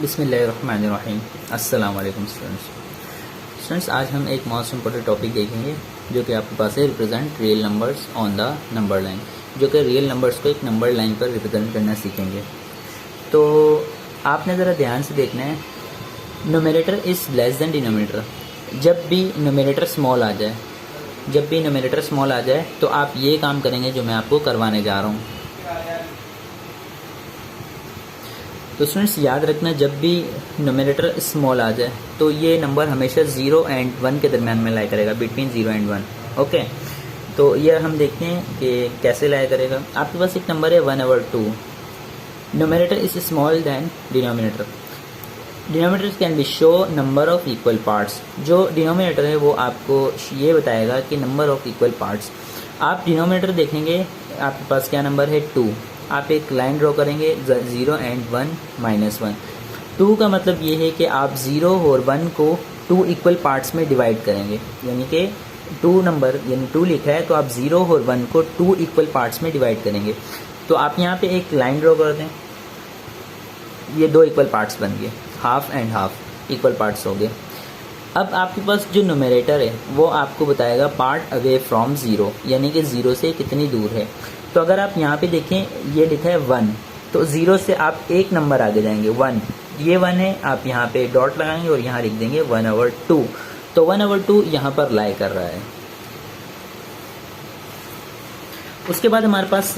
बिस्मिल्लाहिर्रहमानिर्रहीम। अस्सलाम वालेकुम स्टूडेंट्स, आज हम एक मोस्ट इम्पोर्टेंट टॉपिक देखेंगे जो कि आपके पास है represent real numbers on the number line, जो कि रियल नंबर्स को एक नंबर लाइन पर रिप्रेजेंट करना सीखेंगे। तो आपने ज़रा ध्यान से देखना है, numerator is less than denominator. जब भी न्यूमरेटर स्मॉल आ जाए तो आप ये काम करेंगे जो मैं आपको करवाने जा रहा हूँ। तो स्टूडेंट्स याद रखना, जब भी न्यूमरेटर स्मॉल आ जाए तो ये नंबर हमेशा 0 एंड 1 के दरमियान में लाई करेगा, बिटवीन 0 एंड 1। ओके, तो ये हम देखते हैं कि कैसे लाई करेगा। आपके पास एक नंबर है 1/2। Numerator is small than denominator. Denominator can be show number of equal parts. जो डिनोमिनेटर है वो आपको ये बताएगा कि नंबर ऑफ इक्वल पार्ट्स। आप डिनोमिनेटर देखेंगे, आपके पास क्या नंबर है 2। आप एक लाइन ड्रॉ करेंगे 0 एंड 1 -1। 2 का मतलब ये है कि आप 0 और 1 को 2 इक्वल पार्ट्स में डिवाइड करेंगे, यानी कि 2 नंबर यानी 2 लिखा है तो आप 0 और 1 को 2 इक्वल पार्ट्स में डिवाइड करेंगे। तो आप यहाँ पे एक लाइन ड्रॉ कर दें, ये 2 इक्वल पार्ट्स बन गए, half and half equal parts हो गए। अब आपके पास जो न्यूमरेटर है वो आपको बताएगा पार्ट अवे फ्रॉम 0, यानी कि 0 से कितनी दूर है। तो अगर आप यहाँ पे देखें, ये लिखा है 1, तो 0 से आप एक नंबर आगे जाएंगे 1। ये 1 है, आप यहाँ पे डॉट लगाएंगे और यहाँ लिख देंगे 1/2। तो 1/2 यहाँ पर लाई कर रहा है। उसके बाद हमारे पास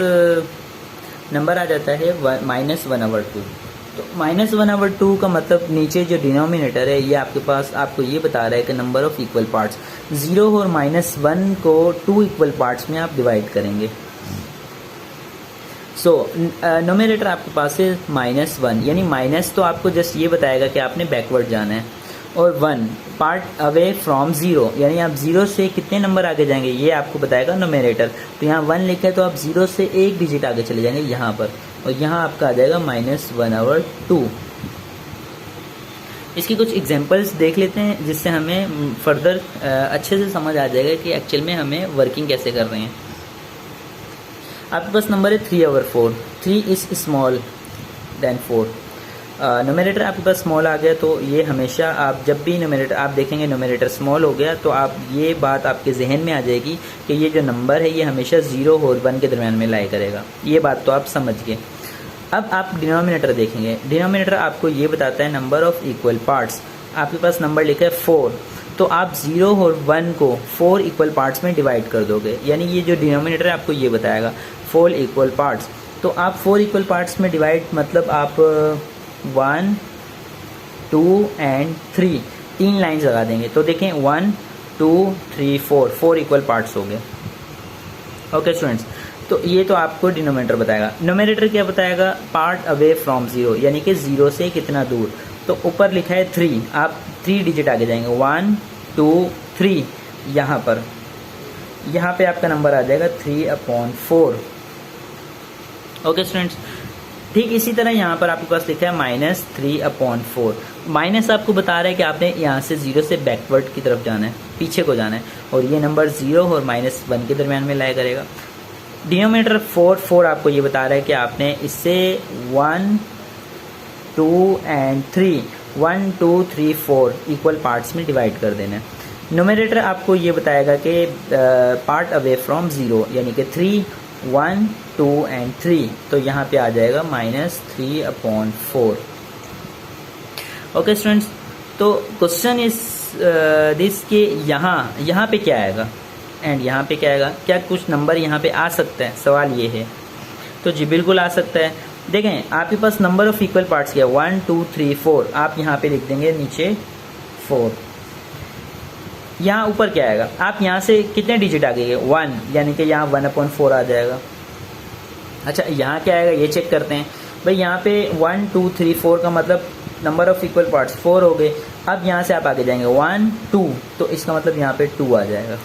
नंबर आ जाता है -1/2। तो -1/2 का मतलब नीचे जो डिनोमिनेटर है ये आपके पास आपको ये बता रहा है कि नंबर ऑफ इक्वल पार्ट्स 0 और -1 को 2 इक्वल पार्ट्स में आप डिवाइड करेंगे। सो न्यूमरेटर आपके पास है -1, यानी माइनस तो आपको जस्ट ये बताएगा कि आपने बैकवर्ड जाना है, और 1 पार्ट अवे फ्रॉम 0, यानी आप 0 से कितने नंबर आगे जाएंगे ये आपको बताएगा न्यूमरेटर। तो यहाँ 1 लिखा है तो आप 0 से एक डिजिट आगे चले जाएंगे यहाँ पर, और यहाँ आपका आ जाएगा -1/2। इसकी कुछ एग्जांपल्स देख लेते हैं जिससे हमें फर्दर अच्छे से समझ आ जाएगा कि एक्चुअल में हमें वर्किंग कैसे कर रहे हैं। आपके पास नंबर है 3/4। 3 इज स्मॉल देन 4। न्यूमरेटर आपके पास स्मॉल आ गया तो ये हमेशा आप जब भी न्यूमरेटर आप देखेंगे न्यूमरेटर स्मॉल हो गया तो आप ये बात आपके जहन में आ जाएगी कि ये जो नंबर है ये हमेशा 0 और 1 के दरमियान में लाई करेगा। ये बात तो आप समझ गए। अब आप डिनोमिनेटर देखेंगे, डिनोमिनेटर आपको ये बताता है नंबर ऑफ इक्वल पार्ट्स। आपके पास नंबर लिखा है 4, तो आप 0 और 1 को 4 इक्वल पार्ट्स में डिवाइड कर दोगे, यानी ये जो डिनोमिनेटर है आपको ये बताएगा 4 इक्वल पार्ट्स। तो आप 4 इक्वल पार्ट्स में डिवाइड मतलब आप 1, 2 एंड 3 3 लाइन्स लगा देंगे। तो देखें 1, 2, 3, 4 इक्वल पार्ट्स हो गए। ओके स्टूडेंट्स, तो ये तो आपको डिनोमिनेटर बताएगा। न्यूमरेटर क्या बताएगा? पार्ट अवे फ्रॉम 0, यानी कि 0 से कितना दूर। तो ऊपर लिखा है 3, आप 3 डिजिट आगे जाएंगे 1, 2, 3। यहाँ पे आपका नंबर आ जाएगा 3/4। ओके स्टूडेंट्स, ठीक इसी तरह यहाँ पर आपके पास लिखा है -3/4। माइनस आपको बता रहा है कि आपने यहाँ से 0 से बैकवर्ड की तरफ जाना है, पीछे को जाना है, और ये नंबर 0 और -1 के दरमियान में लाया करेगा। डिनोमिनेटर 4 आपको ये बता रहा है कि आपने इससे 1, 2 एंड 3 1, 2, 3, 4 इक्वल पार्ट्स में डिवाइड कर देना है। न्यूमरेटर आपको ये बताएगा कि पार्ट अवे फ्रॉम 0, यानी कि 3, 1, 2 एंड 3। तो यहाँ पे आ जाएगा -3/4। ओके स्टूडेंट्स, तो क्वेश्चन इज दिस कि यहाँ पे क्या आएगा एंड यहाँ पे क्या आएगा? क्या कुछ नंबर यहाँ पे आ सकता है? सवाल ये है। तो जी बिल्कुल आ सकता है। देखें आपके पास नंबर ऑफ इक्वल पार्ट्स क्या है 1, 2, 3, 4। आप यहाँ पे लिख देंगे नीचे 4। यहाँ ऊपर क्या आएगा? आप यहाँ से कितने डिजिट आ गए? 1, यानी कि यहाँ 1/4 आ जाएगा। अच्छा, यहाँ क्या आएगा ये चेक करते हैं। भाई यहाँ पे 1, 2, 3, 4 का मतलब नंबर ऑफ इक्वल पार्ट्स 4 हो गए। अब यहाँ से आप आगे जाएंगे 1, 2, तो इसका मतलब यहाँ पे 2 आ जाएगा।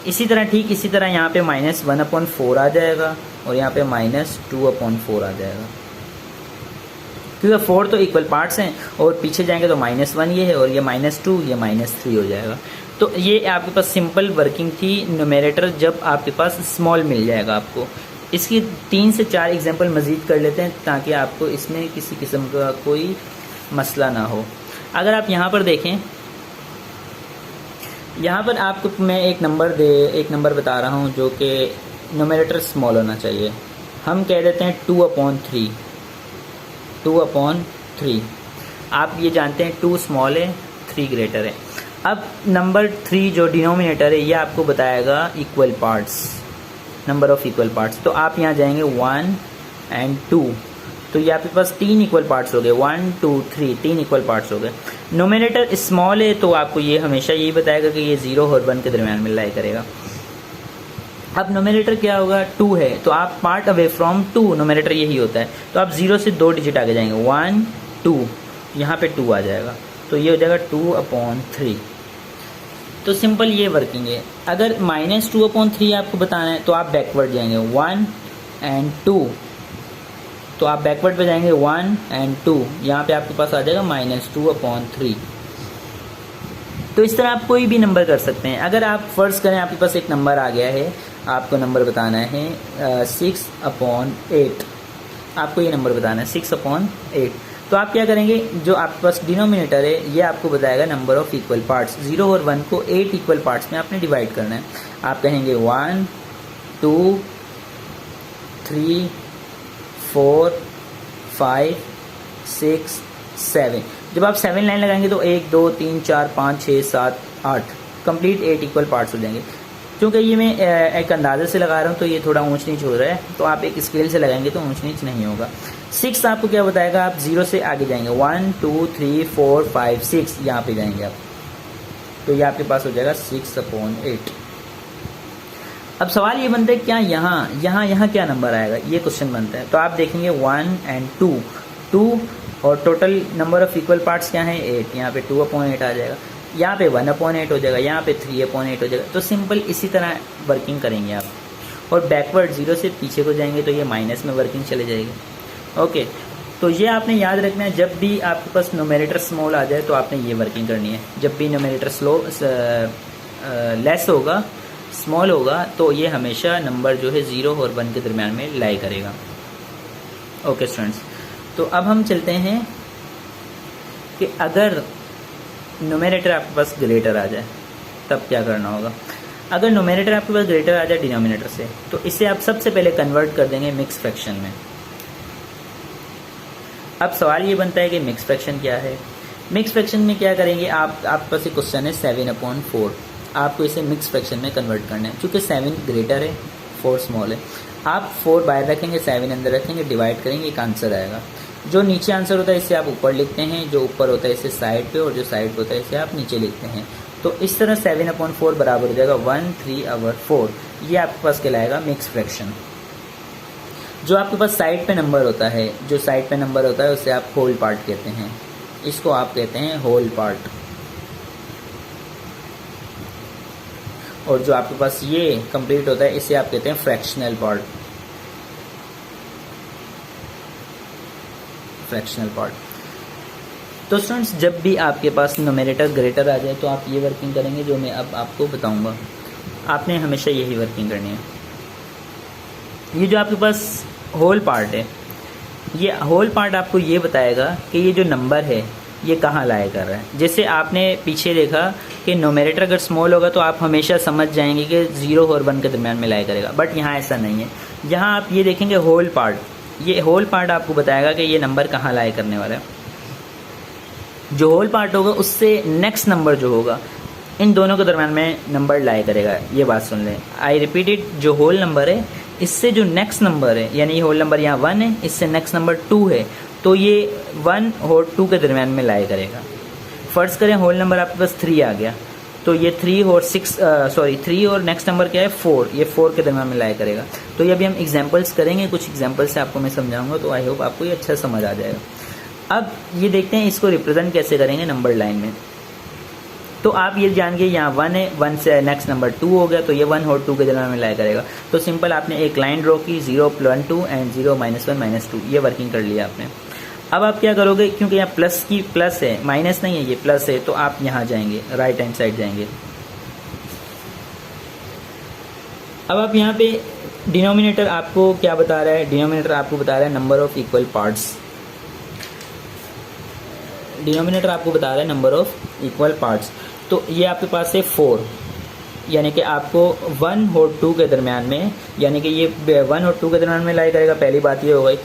इसी तरह ठीक इसी तरह यहाँ पे -1/4 आ जाएगा और यहाँ पे -2/4 आ जाएगा, क्योंकि 4 तो इक्वल पार्ट्स हैं, और पीछे जाएंगे तो -1 ये है और ये -2, ये -3 हो जाएगा। तो ये आपके पास सिंपल वर्किंग थी न्यूमरेटर जब आपके पास स्मॉल मिल जाएगा आपको। इसकी 3 से 4 एग्जांपल मज़ीद कर लेते हैं ताकि आपको इसमें किसी किस्म का कोई मसला ना हो। अगर आप यहाँ पर देखें, यहाँ पर आपको मैं एक नंबर बता रहा हूँ जो कि न्यूमरेटर स्मॉल होना चाहिए। हम कह देते हैं 2/3। 2/3 आप ये जानते हैं 2 स्मॉल है 3 ग्रेटर है। अब नंबर 3 जो डिनोमिनेटर है ये आपको बताएगा equal parts, number of equal parts. तो आप यहाँ जाएंगे 1 और 2, तो ये आपके पास 3 इक्वल पार्ट्स हो गए, 1 2 3 3 इक्वल पार्ट्स हो गए। नोमिनेटर स्मॉल है तो आपको ये हमेशा यही बताएगा कि ये 0 और 1 के दरमियान में लाई करेगा। अब नोमिनेटर क्या होगा, 2 है तो आप पार्ट अवे फ्रॉम 2, नोमिनेटर यही होता है, तो आप 0 से 2 डिजिट आगे जाएंगे, 1 2, यहाँ पे 2 आ जाएगा, तो ये हो जाएगा 2/3। तो सिंपल ये वर्किंग है। अगर -2/3 आपको बताना है तो आप बैकवर्ड जाएंगे 1 और 2, तो आप बैकवर्ड पे जाएंगे 1 और 2, यहाँ पे आपके पास आ जाएगा -2/3। तो इस तरह आप कोई भी नंबर कर सकते हैं। अगर आप फर्ज करें आपके पास एक नंबर आ गया है, आपको नंबर बताना है 6/8, आपको ये नंबर बताना है 6/8, तो आप क्या करेंगे, जो आपके पास डिनोमिनेटर है ये आपको बताएगा नंबर ऑफ इक्वल पार्ट्स। 0 और 1 को 8 इक्वल पार्ट्स में आपने डिवाइड करना है। आप कहेंगे 1 2 3 4 5 6 7। जब आप 7 लाइन लगाएंगे तो 1 2 3 4 5 6 7 8 कंप्लीट 8 इक्वल पार्ट्स हो जाएंगे। क्योंकि ये मैं एक अंदाजे से लगा रहा हूँ तो ये थोड़ा ऊंच नीच हो रहा है, तो आप एक स्केल से लगाएंगे तो ऊंच नीच नहीं होगा। 6 आपको क्या बताएगा, आप 0 से आगे जाएंगे, 1 2 3 4 5 6 यहाँ पे जाएंगे आप, तो ये आपके पास हो जाएगा 6/8। अब सवाल ये बनता है क्या यहाँ क्या नंबर आएगा, ये क्वेश्चन बनता है। तो आप देखेंगे 1 और 2 और total number of equal parts क्या है 8, यहाँ पे 2/8 आ जाएगा, यहाँ पे 1/8 हो जाएगा, यहाँ पे 3/8 हो जाएगा। तो सिंपल इसी तरह वर्किंग करेंगे आप, और बैकवर्ड 0 से पीछे को जाएंगे तो ये माइनस में वर्किंग चले जाएगी। ओके, तो ये आपने याद रखना है, जब भी आपके पास न्यूमरेटर स्मॉल आ जाए तो आपने ये वर्किंग करनी है। जब भी न्यूमरेटर लेस होगा, स्मॉल होगा, तो ये हमेशा नंबर जो है 0 और 1 के दरमियान में लाई करेगा। ओके स्टूडेंट्स, तो अब हम चलते हैं कि अगर न्यूमरेटर आपके पास ग्रेटर आ जाए तब क्या करना होगा। अगर न्यूमरेटर आपके पास ग्रेटर आ जाए डिनोमिनेटर से, तो इसे आप सबसे पहले कन्वर्ट कर देंगे मिक्स फ्रैक्शन में। अब सवाल ये बनता है कि मिक्स फ्रैक्शन क्या है। मिक्स फ्रैक्शन में क्या करेंगे, आपके पास एक क्वेश्चन है 7/4, आपको इसे मिक्स फ्रैक्शन में कन्वर्ट करना है। क्योंकि 7 ग्रेटर है 4 स्मॉल है, आप 4 बाहर रखेंगे 7 अंदर रखेंगे, डिवाइड करेंगे, एक आंसर आएगा। जो नीचे आंसर होता है इसे आप ऊपर लिखते हैं, जो ऊपर होता है इसे साइड पे, और जो साइड पे होता है इसे आप नीचे लिखते हैं। तो इस तरह 7/4 बराबर हो जाएगा 1/3/4। ये आपके पास कहलाएगा मिक्स फ्रैक्शन। जो आपके पास साइड पे नंबर होता है, जो साइड पे नंबर होता है उसे आप होल पार्ट कहते हैं, इसको आप कहते हैं होल पार्ट। और जो आपके पास ये कंप्लीट होता है इसे आप कहते हैं फ्रैक्शनल पार्ट। Fractional part. तो स्टूडेंट्स, जब भी आपके पास न्यूमरेटर ग्रेटर आ जाए तो आप ये वर्किंग करेंगे जो मैं अब आपको बताऊंगा। आपने हमेशा यही वर्किंग करनी है। ये जो आपके पास होल पार्ट है, ये होल पार्ट आपको ये बताएगा कि ये जो नंबर है ये कहाँ लाया कर रहा है। जैसे आपने पीछे देखा कि न्यूमरेटर अगर स्मॉल होगा तो आप हमेशा समझ जाएंगे कि 0 और 1 के दरमियान में लाया करेगा, बट यहाँ ऐसा नहीं है। यहाँ आप ये देखेंगे होल पार्ट, ये होल पार्ट आपको बताएगा कि ये नंबर कहाँ लाया करने वाला है। जो होल पार्ट होगा उससे नेक्स्ट नंबर जो होगा इन दोनों के दरमियान में नंबर लाया करेगा। ये बात सुन लें, आई रिपीट इट, जो होल नंबर है इससे जो नेक्स्ट नंबर है, यानी ये होल नंबर यहाँ 1 है, इससे नेक्स्ट नंबर 2 है, तो ये 1 और 2 के दरमियान में लाया करेगा। फर्ज करें होल नंबर आपके पास 3 आ गया, तो ये 3 और नेक्स्ट नंबर क्या है 4, ये 4 के दरमियान में लाया करेगा। तो ये अभी हम एग्जांपल्स करेंगे, कुछ एग्जांपल्स से आपको मैं समझाऊंगा, तो आई होप आपको ये अच्छा समझ आ जाएगा। अब ये देखते हैं इसको रिप्रेजेंट कैसे करेंगे नंबर लाइन में। तो आप ये जान गए यहाँ 1 है, 1 से नेक्स्ट नंबर 2 हो गया, तो ये 1 और 2 के दरमियान में लाया करेगा। तो सिंपल आपने एक लाइन ड्रॉ की, 0 1 2 एंड 0 -1 -2, ये वर्किंग कर लिया आपने। अब आप क्या करोगे, क्योंकि यहाँ प्लस है, माइनस नहीं है, ये प्लस है, तो आप यहाँ जाएंगे, राइट हैंड साइड जाएंगे। अब आप यहाँ पे डिनोमिनेटर आपको क्या बता रहा है, डिनोमिनेटर आपको बता रहा है number of equal parts. Denominator आपको बता रहा है नंबर ऑफ इक्वल पार्ट्स। तो ये आपके पास है 4, यानी कि आपको 1 और 2 के दरमियान में, यानी कि ये 1 और 2 के दरमियान में लाई करेगा। पहली बात ये हो गई।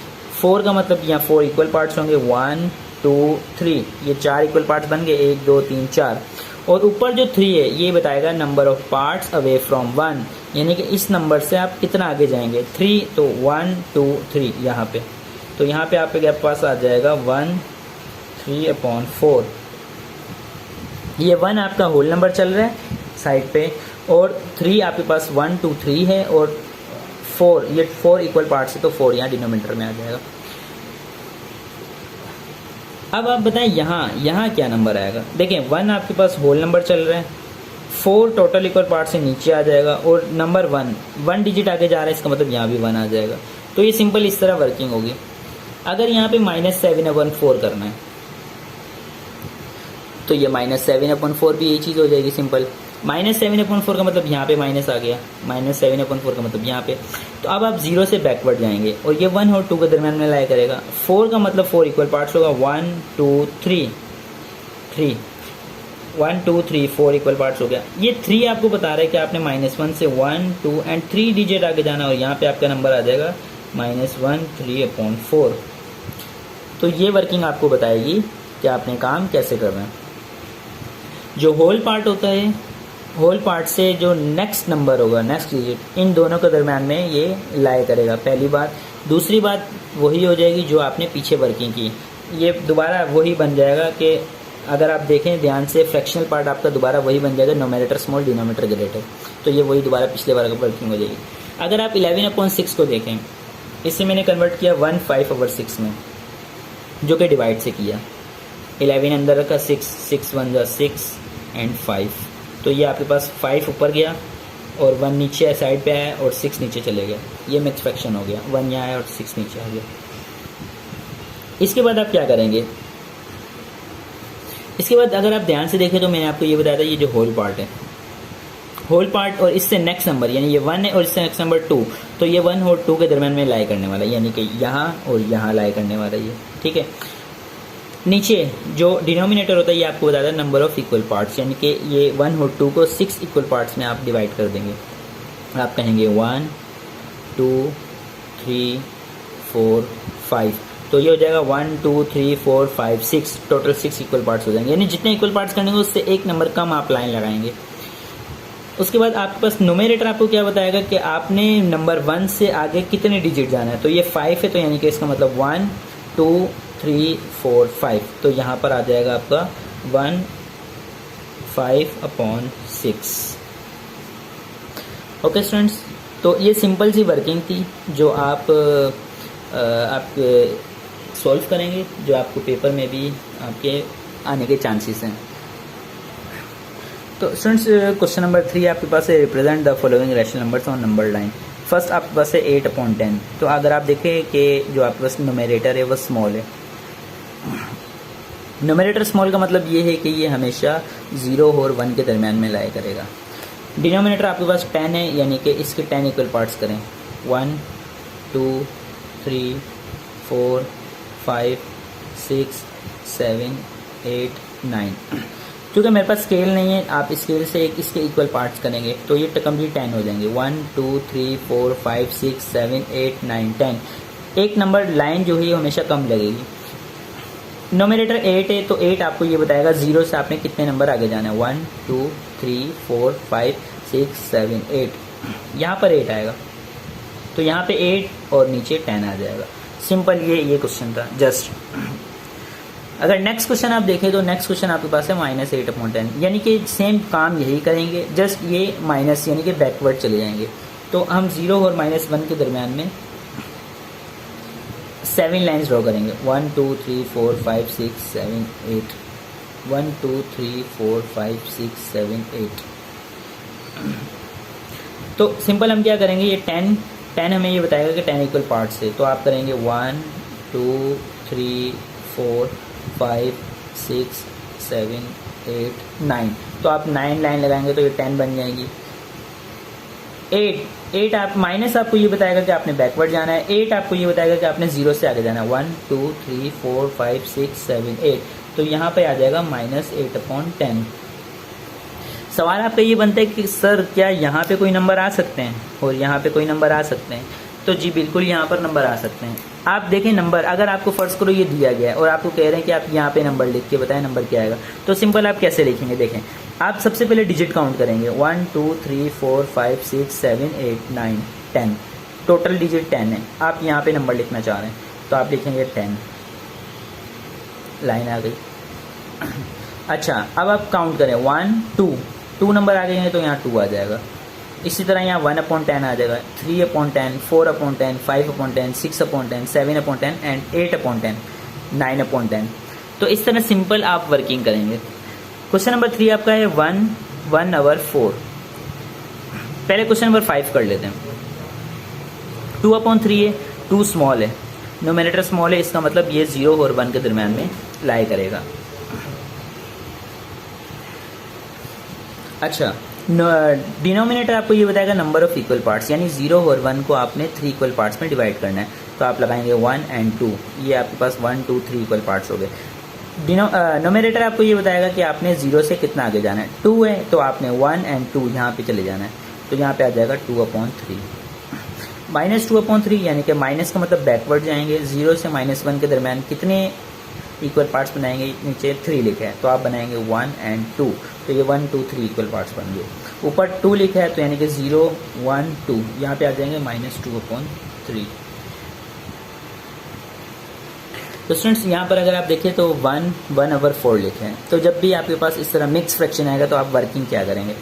4 का मतलब यहाँ 4 इक्वल पार्ट्स होंगे, 1 2 3, ये 4 इक्वल पार्ट्स बन गए, 1 2 3 4। और ऊपर जो 3 है ये बताएगा number of parts away from 1, यानी कि इस नंबर से आप कितना आगे जाएंगे। 3 तो 1 2 3 यहाँ पे, तो यहाँ पे आपके पास आ जाएगा 1 3/4। ये 1 आपका होल नंबर चल रहा है साइड पे, और 3 आपके पास 1 2 3 है, और 4, ये 4 इक्वल पार्ट्स है तो 4 यहाँ डिनोमिनेटर में आ जाएगा। अब आप बताएं यहाँ क्या नंबर आएगा। देखें 1 आपके पास होल नंबर चल रहा है, 4 टोटल इक्वल पार्ट से नीचे आ जाएगा, और नंबर 1 डिजिट आगे जा रहा है, इसका मतलब यहाँ भी 1 आ जाएगा। तो ये सिंपल इस तरह वर्किंग होगी। अगर यहाँ पे -7/4 करना है तो ये -7/4 भी यही चीज़ हो जाएगी सिंपल। -7/4 का मतलब यहाँ पे माइनस आ गया, -7/4 का मतलब यहाँ पे। तो अब आप 0 से बैकवर्ड जाएंगे, और ये 1 और 2 के दरमियान में लाई करेगा। 4 का मतलब 4 इक्वल पार्ट्स होगा, 1 2 3 3, 1 2 3 4 इक्वल पार्ट्स हो गया। ये 3 आपको बता रहा है कि आपने -1 से 1 2 एंड 3 डिजिट आगे जाना, और यहाँ पे आपका नंबर आ जाएगा -1 3/4। तो ये वर्किंग आपको बताएगी कि आपने काम कैसे करना है। जो होल पार्ट होता है, होल पार्ट से जो नेक्स्ट नंबर होगा, नेक्स्ट डिजिट, इन दोनों के दरम्यान में ये लाई करेगा, पहली बात। दूसरी बात वही हो जाएगी जो आपने पीछे वर्किंग की, ये दोबारा वही बन जाएगा कि अगर आप देखें ध्यान से, फ्रैक्शनल पार्ट आपका दोबारा वही बन जाएगा, नोमिनेटर स्मॉल डिनोमिनेटर ग्रेटर, तो ये वही दोबारा पिछले बार का वर्किंग हो जाएगी। अगर आप 11/6 को देखें, इससे मैंने कन्वर्ट किया 1 5/6 में, जो कि डिवाइड से किया। 11 अंदर रखा, 6 1 जा 6 एंड 5, तो ये आपके पास 5 ऊपर गया और 1 नीचे साइड पे आया और 6 नीचे चले गया। ये मिक्स फ्रैक्शन हो गया, 1 यहाँ आया और 6 नीचे आ गया। इसके बाद आप क्या करेंगे, इसके बाद अगर आप ध्यान से देखें तो मैंने आपको ये बताया था, ये जो होल पार्ट है, होल पार्ट और इससे नेक्स्ट नंबर, यानी ये 1 है और इससे नेक्स्ट नंबर 2, तो ये 1 और 2 के दरम्यान में लाई करने वाला है, यानी कि यहाँ और यहाँ लाई करने वाला है ये, ठीक है। नीचे जो डिनोमिनेटर होता है ये आपको बताता है नंबर ऑफ इक्वल पार्ट्स, यानी कि ये 1 और 2 को 6 इक्वल पार्ट्स में आप डिवाइड कर देंगे। आप कहेंगे 1 2 3 4 5, तो ये हो जाएगा 1 2 3 4 5 6, टोटल 6 इक्वल पार्ट्स हो जाएंगे। यानी जितने इक्वल पार्ट्स करने होंगे उससे एक नंबर कम आप लाइन लगाएंगे। उसके बाद आपके पास न्यूमरेटर आपको क्या बताएगा कि आपने नंबर 1 से आगे कितने डिजिट जाना है। तो ये 5 है, तो यानी कि इसका मतलब 1 2 3 4 5, तो यहाँ पर आ जाएगा आपका 1 5/6। ओके स्टूडेंट्स, तो ये सिंपल सी वर्किंग थी जो आप सॉल्व करेंगे, जो आपको पेपर में भी आपके आने के चांसेस हैं। तो स्टूडेंट्स क्वेश्चन नंबर 3 आपके पास है, represent the following rational numbers on number line. First आपके पास है 8/10। तो अगर आप देखें कि जो आपके पास न्यूमरेटर है वो स्मॉल है। न्यूमरेटर स्मॉल का मतलब ये है कि ये हमेशा 0 और 1 के दरमियान में लाया करेगा। डिनोमिनेटर आपके पास 10 है, यानी कि इसके 10 इक्वल पार्ट्स करें, 1 2 3 4 5 6 7 8 9। क्योंकि मेरे पास स्केल नहीं है, आप स्केल से एक इसके इक्वल पार्ट्स करेंगे तो ये कंप्लीट 10 हो जाएंगे, 1 2 3 4 5 6 7 8 9 10। एक नंबर लाइन जो है हमेशा कम लगेगी। नोमिनेटर 8 है, तो 8 आपको ये बताएगा 0 से आपने कितने नंबर आगे जाना है, 1 2 3 4 5 6 7 8, यहाँ पर 8 आएगा, तो यहाँ पे 8 और नीचे 10 आ जाएगा। सिंपल ये क्वेश्चन था जस्ट। अगर नेक्स्ट क्वेश्चन आप देखें तो नेक्स्ट क्वेश्चन आपके पास है -8/10, यानी कि सेम काम यही करेंगे, जस्ट ये माइनस यानी कि बैकवर्ड चले जाएंगे। तो हम 0 और -1 के दरमियान में 7 लाइन्स ड्रॉ करेंगे, 1 2 3 4 5 6 7 8, 1 2 3 4 5 6 7 8। तो सिंपल हम क्या करेंगे, ये 10 हमें ये बताएगा कि 10 इक्वल पार्ट्स है, तो आप करेंगे 1 2 3 4 5 6 7 8 9, तो आप 9 लाइन लगाएंगे तो ये 10 बन जाएगी। 8 आप माइनस आपको ये बताएगा कि आपने बैकवर्ड जाना है, 8 आपको ये बताएगा कि आपने 0 से आगे जाना है। 1 2 3 4 5 6 7 8, तो यहाँ पे आ जाएगा -8/10। सवाल आपका ये बनता है कि सर क्या यहाँ पे कोई नंबर आ सकते हैं और यहाँ पे कोई नंबर आ सकते हैं? तो जी बिल्कुल यहाँ पर नंबर आ सकते हैं। आप देखें नंबर, अगर आपको फर्ज करो ये दिया गया है और आपको कह रहे हैं कि आप यहाँ पे नंबर लिख के बताएं नंबर क्या आएगा, तो सिंपल आप कैसे लिखेंगे? देखें, आप सबसे पहले डिजिट काउंट करेंगे 1 2 3 4 5 6 7 8 9 10, टोटल डिजिट 10 है। आप यहाँ पे नंबर लिखना चाह रहे हैं तो आप लिखेंगे 10, लाइन आ गई। अच्छा, अब आप काउंट करें 1 2 नंबर आ गए हैं तो यहाँ 2 आ जाएगा। इसी तरह यहाँ 1/10 आ जाएगा, 3/10, 4/10, 5/10, 6/10, 7/10 एंड 8/10, 9/10। तो इस तरह सिंपल आप वर्किंग करेंगे। क्वेश्चन नंबर 3 आपका है 1/4। पहले क्वेश्चन नंबर 5 कर लेते हैं। 2/3 है, 2 स्मॉल है, न्यूमरेटर स्मॉल है, इसका मतलब ये 0 और 1 के दरम्यान में लाई करेगा। अच्छा, डिनोमिनेटर आपको ये बताएगा नंबर ऑफ इक्वल पार्ट्स, यानी 0 और 1 को आपने 3 इक्वल पार्ट्स में डिवाइड करना है। तो आप लगाएंगे 1 एंड 2, ये आपके पास 1 2 3 इक्वल पार्ट्स हो गए। नोमिनेटर आपको ये बताएगा कि आपने 0 से कितना आगे जाना है। 2 है तो आपने 1 एंड 2 यहाँ पे चले जाना है, तो यहाँ पे आ जाएगा 2/3। -2/3 यानी कि माइनस का मतलब बैकवर्ड जाएंगे। 0 से -1 के दरम्यान कितने इक्वल पार्ट्स बनाएंगे? नीचे 3 लिखा है तो आप बनाएंगे 1 एंड 2, तो ये 1 2 3 इक्वल पार्ट्स बन गए। ऊपर 2 लिखा है तो यानी कि 0 1 2, यहाँ पे आ जाएंगे -2/3। तो स्टूडेंट्स यहाँ पर अगर आप देखें तो 1/4 लिखे हैं। तो जब भी आपके पास इस तरह मिक्स फ्रैक्शन आएगा तो आप वर्किंग क्या करेंगे?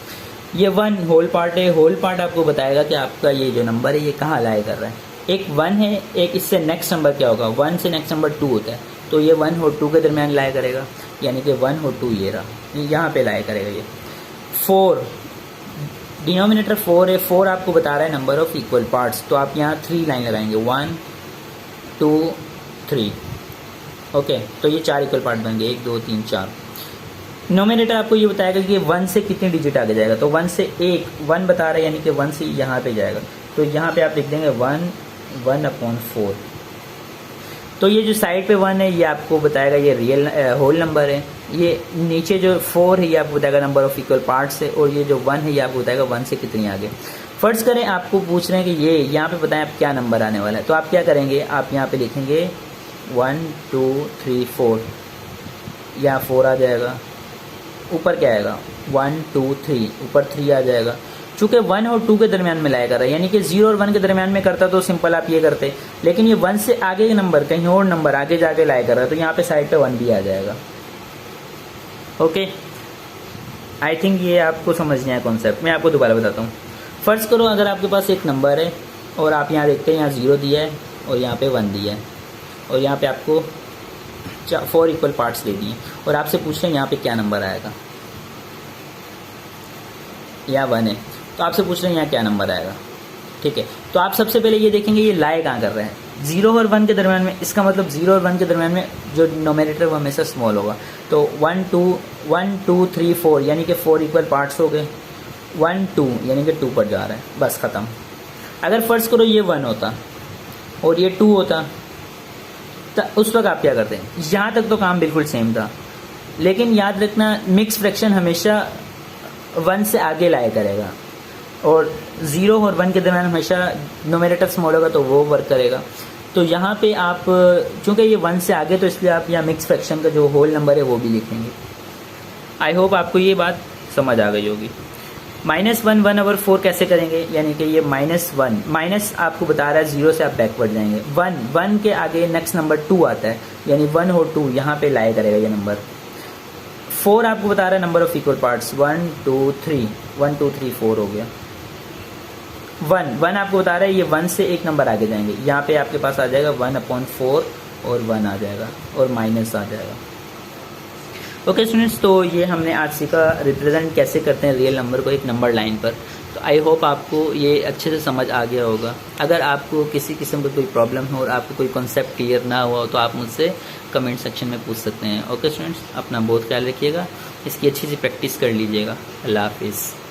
ये 1 होल पार्ट है, होल पार्ट आपको बताएगा कि आपका ये जो नंबर है ये कहाँ लाई कर रहा है। एक 1 है, एक इससे नेक्स्ट नंबर क्या होगा? 1 से नेक्स्ट नंबर 2 होता है, तो ये 1 और 2 के दरमियान लाई करेगा, यानी कि 1 और 2 ये रहा, यहाँ पे लाई करेगा। ये 4, डिनोमिनेटर 4 है, 4 आपको बता रहा है नंबर ऑफ इक्वल पार्ट्स, तो आप यहाँ 3 लाइन लगाएंगे 1 2 3। ओके, तो ये 4 इक्वल पार्ट बन गए, 1 2 3 4। नोमिनेटर आपको ये बताएगा कि 1 से कितने डिजिट आगे जाएगा, तो 1 से 1 बता रहा है, यानी कि 1 से यहाँ पे जाएगा, तो यहाँ पे आप लिख देंगे 1/4। तो ये जो साइड पे 1 है ये आपको बताएगा ये रियल होल नंबर है। ये नीचे जो 4 है ये आपको बताएगा नंबर ऑफ इक्वल पार्ट्स है, और ये जो 1 है ये आपको बताएगा 1 से कितनी आगे। फर्ज करें आपको पूछ रहे हैं कि ये यहाँ पे बताएं आप क्या नंबर आने वाला है, तो आप क्या करेंगे? आप यहाँ पे लिखेंगे 1 2 3 4, यहाँ 4 आ जाएगा। ऊपर क्या आएगा? 1 2 3, ऊपर 3 आ जाएगा। चूंकि 1 और 2 के दरमियान में लाया कर रहा है, यानी कि 0 और 1 के दरमियान में करता तो सिंपल आप ये करते, लेकिन ये 1 से आगे के नंबर कहीं और नंबर आगे जाके लाया कर रहा है, तो यहाँ पे साइड पे 1 भी आ जाएगा। ओके, आई थिंक ये आपको समझ नहीं आया कॉन्सेप्ट। मैं आपको दोबारा बताता हूँ। फर्ज करो अगर आपके पास एक नंबर है और आप यहाँ देखते हैं यहाँ 0 दिया है और यहाँ पे 1 दिया है, और यहाँ पे आपको 4 इक्वल पार्ट्स दे दिए, और आपसे पूछ रहे हैं यहाँ पे क्या नंबर आएगा। यहाँ 1 है तो आपसे पूछ रहे हैं यहाँ क्या नंबर आएगा। ठीक है, तो आप सबसे पहले ये देखेंगे ये लाए कहाँ कर रहे हैं? 0 और 1 के दरमियान में, इसका मतलब 0 और 1 के दरमियान में जो नोमिनेटर वो हमेशा स्मॉल होगा। तो 1 2 3 4 यानी कि 4 इक्वल पार्ट्स हो गए। 1 2 यानी कि 2 पर जा रहा है, बस ख़त्म। अगर फर्ज करो ये 1 होता और ये 2 होता तो उस वक्त आप क्या करते हैं? यहाँ तक तो काम बिल्कुल सेम था, लेकिन याद रखना मिक्स फ्रैक्शन हमेशा 1 से आगे लाया करेगा, और 0 और 1 के दरमियान हमेशा नोमिनेटर स्मॉल होगा तो वो वर्क करेगा। तो यहाँ पे आप चूँकि ये 1 से आगे, तो इसलिए आप यहाँ मिक्स फ्रैक्शन का जो होल नंबर है वो भी लिखेंगे। आई होप आपको ये बात समझ आ गई होगी। -1 1/4 कैसे करेंगे? यानी कि ये -1 माइनस आपको बता रहा है 0 से आप बैकवर्ड जाएंगे। 1 के आगे नेक्स्ट नंबर 2 आता है, यानी 1 और 2 यहाँ पे लाया करेगा ये नंबर। 4 आपको बता रहा है नंबर ऑफ इक्वल पार्ट्स 1 2 3, 1 2 3 4 हो गया। 1 आपको बता रहा है ये 1 से एक नंबर आगे जाएंगे, यहाँ पे आपके पास आ जाएगा 1/4 और 1 आ जाएगा और माइनस आ जाएगा। ओके स्टूडेंट्स, तो ये हमने आज सीखा रिप्रेजेंट कैसे करते हैं रियल नंबर को एक नंबर लाइन पर। तो आई होप आपको ये अच्छे से समझ आ गया होगा। अगर आपको किसी किस्म का कोई प्रॉब्लम हो और आपको कोई कॉन्सेप्ट क्लियर ना हुआ तो आप मुझसे कमेंट सेक्शन में पूछ सकते हैं। ओके स्टूडेंट्स, अपना बहुत ख्याल रखिएगा, इसकी अच्छी सी प्रैक्टिस कर लीजिएगा। अल्लाह हाफिज़।